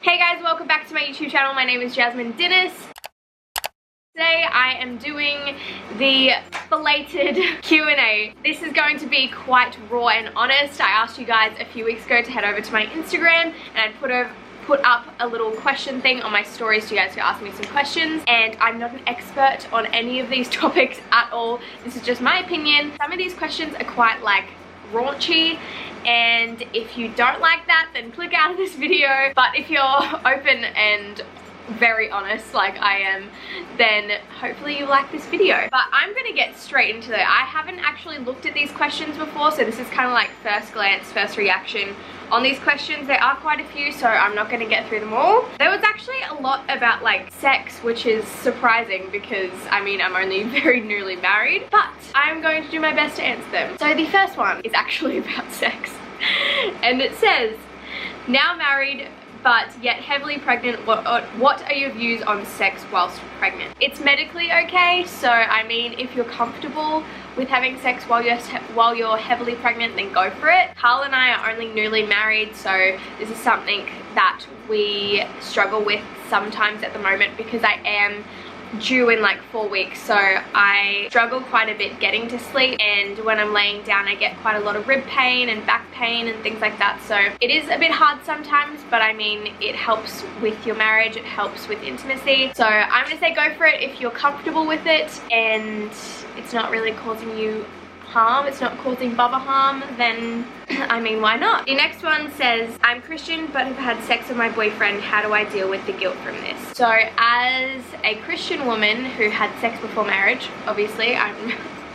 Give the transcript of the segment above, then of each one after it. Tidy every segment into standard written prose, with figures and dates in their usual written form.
Hey guys, welcome back to my YouTube channel. My name is Jasmine Dennis. Today I am doing the belated Q&A. This is going to be quite raw and honest. I asked you guys a few weeks ago to head over to my Instagram and I put up a little question thing on my stories so you guys could ask me some questions, and I'm not an expert on any of these topics at all. This is just my opinion. Some of these questions are quite like raunchy, and if you don't like that then click out of this video, but if you're open and very honest like I am, then hopefully you like this video. But I'm gonna get straight into it. I haven't actually looked at these questions before, so this is kind of like first glance, first reaction on these questions. There are quite a few, so I'm not going to get through them all. There was actually a lot about like sex, which is surprising because I mean I'm only very newly married, but I'm going to do my best to answer them. So the first one is actually about sex and it says, now married but yet heavily pregnant, what are your views on sex whilst pregnant? It's medically okay, so I mean if you're comfortable with having sex while you're heavily pregnant, then go for it. Carl and I are only newly married, so this is something that we struggle with sometimes at the moment because I am due in like 4 weeks, so I struggle quite a bit getting to sleep, and when I'm laying down I get quite a lot of rib pain and back pain and things like that, so it is a bit hard sometimes, but I mean it helps with your marriage, it helps with intimacy, so I'm gonna say go for it if you're comfortable with it and it's not really causing you harm, it's not causing Bubba harm, then I mean why not? The next one says, I'm Christian but have had sex with my boyfriend, how do I deal with the guilt from this? So as a Christian woman who had sex before marriage, obviously I'm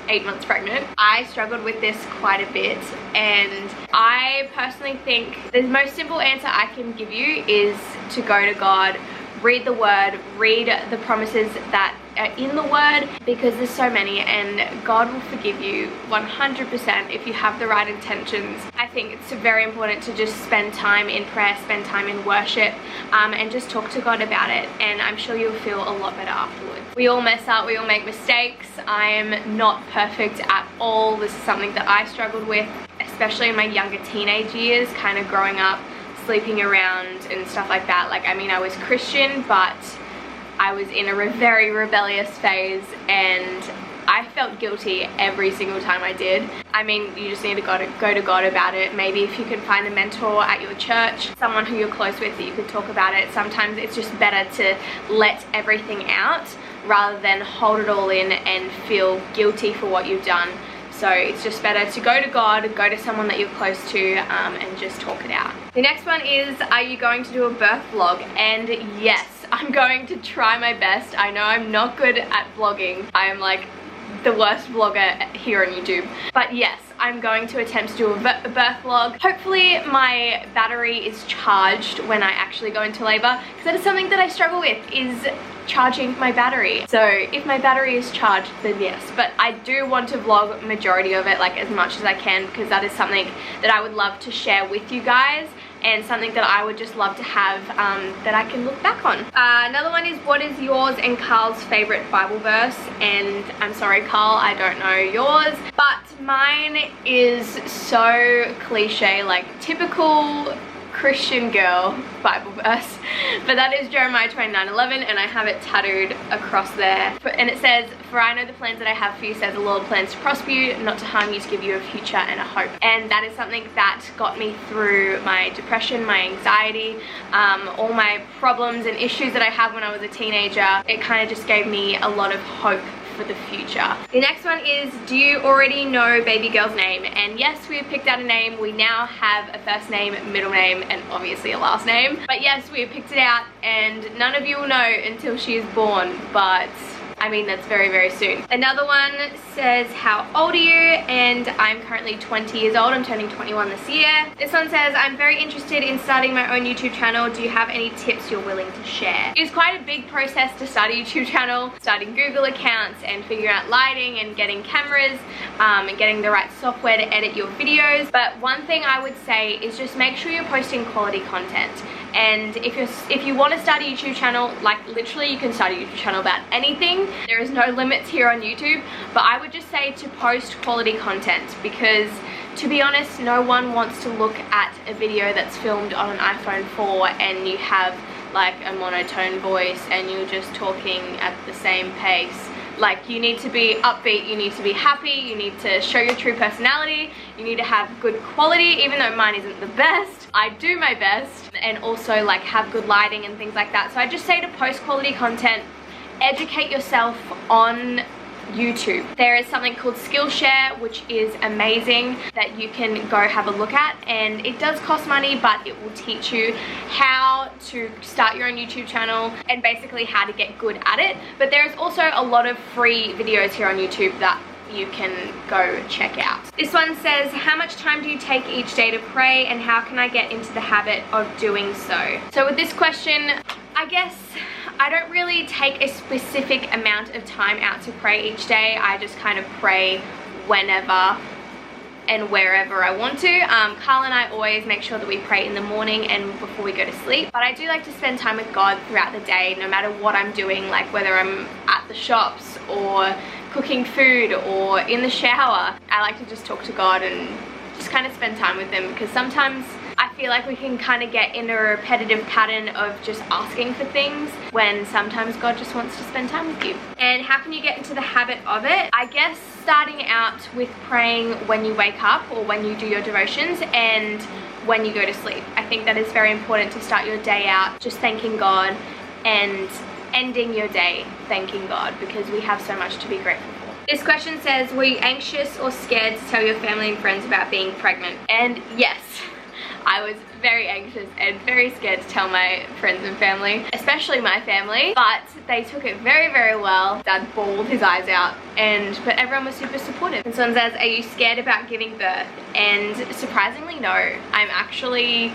8 months pregnant, I struggled with this quite a bit, and I personally think the most simple answer I can give you is to go to God, read the word, read the promises that are in the word, because there's so many and God will forgive you 100% if you have the right intentions. I think it's very important to just spend time in prayer, spend time in worship, and just talk to God about it, and I'm sure you'll feel a lot better afterwards. We all mess up, we all make mistakes. I'm not perfect at all. This is something that I struggled with, especially in my younger teenage years, kind of growing up sleeping around and stuff like that. Like, I mean, I was Christian, but I was in a very rebellious phase and I felt guilty every single time I did. I mean, you just need to go to God about it. Maybe if you can find a mentor at your church, someone who you're close with that you could talk about it. Sometimes it's just better to let everything out rather than hold it all in and feel guilty for what you've done. So it's just better to go to God, go to someone that you're close to, and just talk it out. The next one is, are you going to do a birth vlog? And yes, I'm going to try my best. I know I'm not good at vlogging. I am like the worst vlogger here on YouTube. But yes, I'm going to attempt to do a birth vlog. Hopefully my battery is charged when I actually go into labor, because that is something that I struggle with, is charging my battery. So if my battery is charged, then yes, but I do want to vlog majority of it, like as much as I can, because that is something that I would love to share with you guys and something that I would just love to have that I can look back on. Another one is, what is yours and Carl's favorite Bible verse? And I'm sorry Carl, I don't know yours, but mine is so cliche, like typical Christian girl Bible verse, but that is Jeremiah 29:11, and I have it tattooed across there, and it says, for I know the plans that I have for you, says the Lord, plans to prosper you, not to harm you, to give you a future and a hope. And that is something that got me through my depression, my anxiety, all my problems and issues that I had when I was a teenager. It kind of just gave me a lot of hope for the future. The next one is, do you already know baby girl's name? And yes, we have picked out a name. We now have a first name, middle name, and obviously a last name. But yes, we have picked it out, and none of you will know until she is born, but I mean, that's very, very soon. Another one says, how old are you? And I'm currently 20 years old. I'm turning 21 this year. This one says, I'm very interested in starting my own YouTube channel. Do you have any tips you're willing to share? It was quite a big process to start a YouTube channel, starting Google accounts and figuring out lighting and getting cameras and getting the right software to edit your videos. But one thing I would say is just make sure you're posting quality content. And if you want to start a YouTube channel, like literally you can start a YouTube channel about anything. There is no limits here on YouTube, but I would just say to post quality content, because to be honest, no one wants to look at a video that's filmed on an iPhone 4 and you have like a monotone voice and you're just talking at the same pace. Like, you need to be upbeat, you need to be happy, you need to show your true personality, you need to have good quality, even though mine isn't the best. I do my best, and also like have good lighting and things like that. So I just say to post quality content, educate yourself on YouTube. There is something called Skillshare, which is amazing, that you can go have a look at, and it does cost money, but it will teach you how to start your own YouTube channel and basically how to get good at it. But there's also a lot of free videos here on YouTube that you can go check out. This one says, how much time do you take each day to pray, and how can I get into the habit of doing so? So with this question, I guess I don't really take a specific amount of time out to pray each day. I just kind of pray whenever and wherever I want to. Carl and I always make sure that we pray in the morning and before we go to sleep. But I do like to spend time with God throughout the day, no matter what I'm doing, like whether I'm at the shops or cooking food or in the shower. I like to just talk to God and just kind of spend time with him, because sometimes I feel like we can kind of get in a repetitive pattern of just asking for things, when sometimes God just wants to spend time with you. And how can you get into the habit of it? I guess starting out with praying when you wake up or when you do your devotions and when you go to sleep. I think that is very important to start your day out just thanking God, and ending your day thanking God, because we have so much to be grateful for. This question says, were you anxious or scared to tell your family and friends about being pregnant? And yes, I was very anxious and very scared to tell my friends and family, especially my family, but they took it very, very well. Dad bawled his eyes out, but everyone was super supportive. And someone says, are you scared about giving birth? And surprisingly, no. I'm actually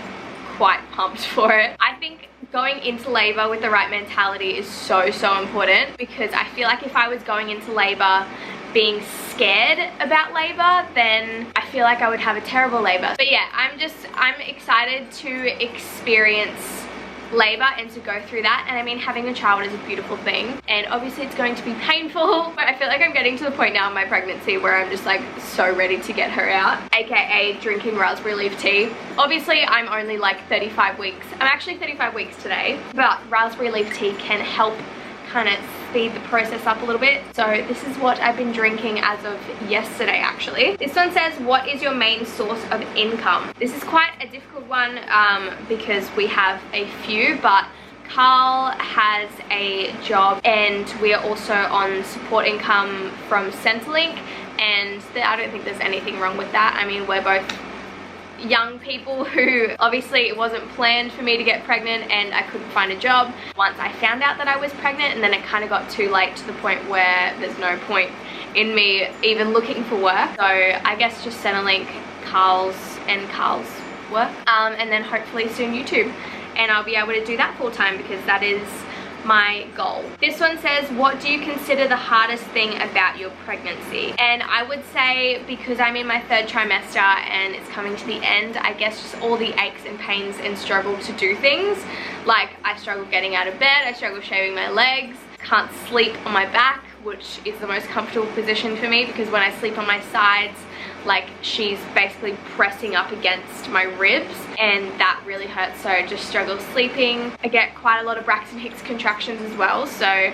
quite pumped for it. I think going into labor with the right mentality is so important, because I feel like if I was going into labor being scared about labor, then I feel like I would have a terrible labor. But yeah, I'm excited to experience labor and to go through that. And I mean, having a child is a beautiful thing, and obviously it's going to be painful, but I feel like I'm getting to the point now in my pregnancy where I'm just like so ready to get her out, aka drinking raspberry leaf tea. Obviously I'm only like 35 weeks. I'm actually 35 weeks today, but raspberry leaf tea can help kind of speed the process up a little bit. So this is what I've been drinking as of yesterday, actually. This one says, what is your main source of income? This is quite a difficult one because we have a few, but Carl has a job and we are also on support income from Centrelink, and I don't think there's anything wrong with that. I mean, we're both young people who, obviously it wasn't planned for me to get pregnant and I couldn't find a job once I found out that I was pregnant, and then it kind of got too late to the point where there's no point in me even looking for work. So I guess just Centrelink, Carl's work, and then hopefully soon YouTube, and I'll be able to do that full time, because that is my goal. This one says, what do you consider the hardest thing about your pregnancy? And I would say, because I'm in my 3rd trimester and it's coming to the end, I guess just all the aches and pains and struggle to do things. Like, I struggle getting out of bed, I struggle shaving my legs, can't sleep on my back, which is the most comfortable position for me, because when I sleep on my sides, like, she's basically pressing up against my ribs, and that really hurts. So I just struggle sleeping. I get quite a lot of Braxton Hicks contractions as well, so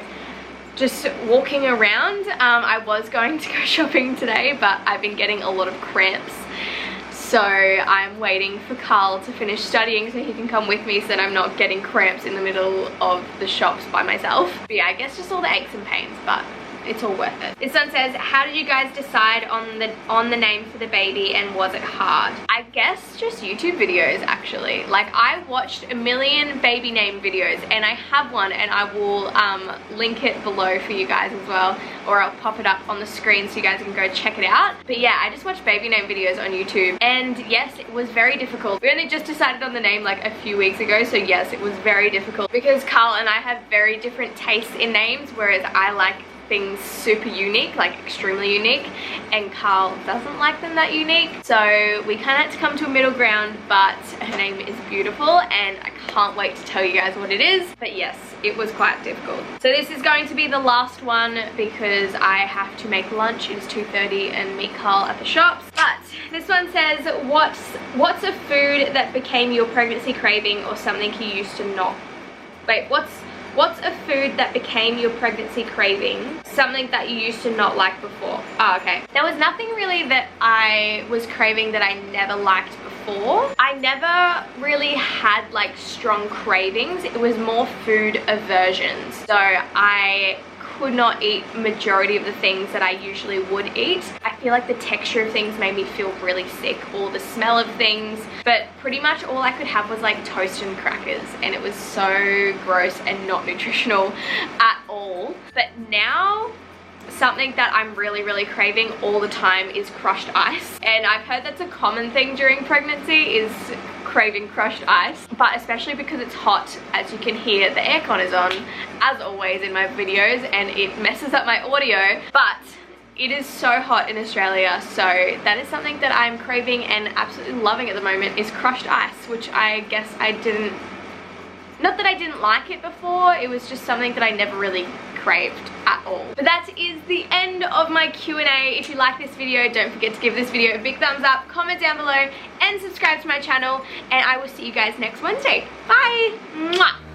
just walking around. I was going to go shopping today, but I've been getting a lot of cramps, so I'm waiting for Carl to finish studying so he can come with me, so that I'm not getting cramps in the middle of the shops by myself. But yeah, I guess just all the aches and pains, but it's all worth it. This one says, how did you guys decide on the name for the baby, and was it hard? I guess just YouTube videos, actually. Like, I watched a million baby name videos, and I have one, and I will link it below for you guys as well, or I'll pop it up on the screen so you guys can go check it out. But yeah, I just watched baby name videos on YouTube, and yes, it was very difficult. We only just decided on the name like a few weeks ago, so yes, it was very difficult, because Carl and I have very different tastes in names, whereas I like things super unique, like extremely unique, and Carl doesn't like them that unique. So we kind of had to come to a middle ground, but her name is beautiful and I can't wait to tell you guys what it is. But yes, it was quite difficult. So this is going to be the last one because I have to make lunch. It is 2:30 and meet Carl at the shops. But this one says, what's a food that became your pregnancy craving or something you used to not... Wait, what's a food that became your pregnancy craving? Something that you used to not like before. Oh, okay. There was nothing really that I was craving that I never liked before. I never really had like strong cravings. It was more food aversions. So I could not eat majority of the things that I usually would eat. I feel like the texture of things made me feel really sick, or the smell of things, but pretty much all I could have was like toast and crackers, and it was so gross and not nutritional at all. But now something that I'm really craving all the time is crushed ice, and I've heard that's a common thing during pregnancy, is craving crushed ice, but especially because it's hot. As you can hear, the aircon is on as always in my videos and it messes up my audio, but it is so hot in Australia, so that is something that I'm craving and absolutely loving at the moment, is crushed ice, which I guess I didn't, not that I didn't like it before, it was just something that I never really craved at all. But that is the end of my Q&A. If you like this video, don't forget to give this video a big thumbs up, comment down below, and subscribe to my channel, and I will see you guys next Wednesday. Bye! Mwah!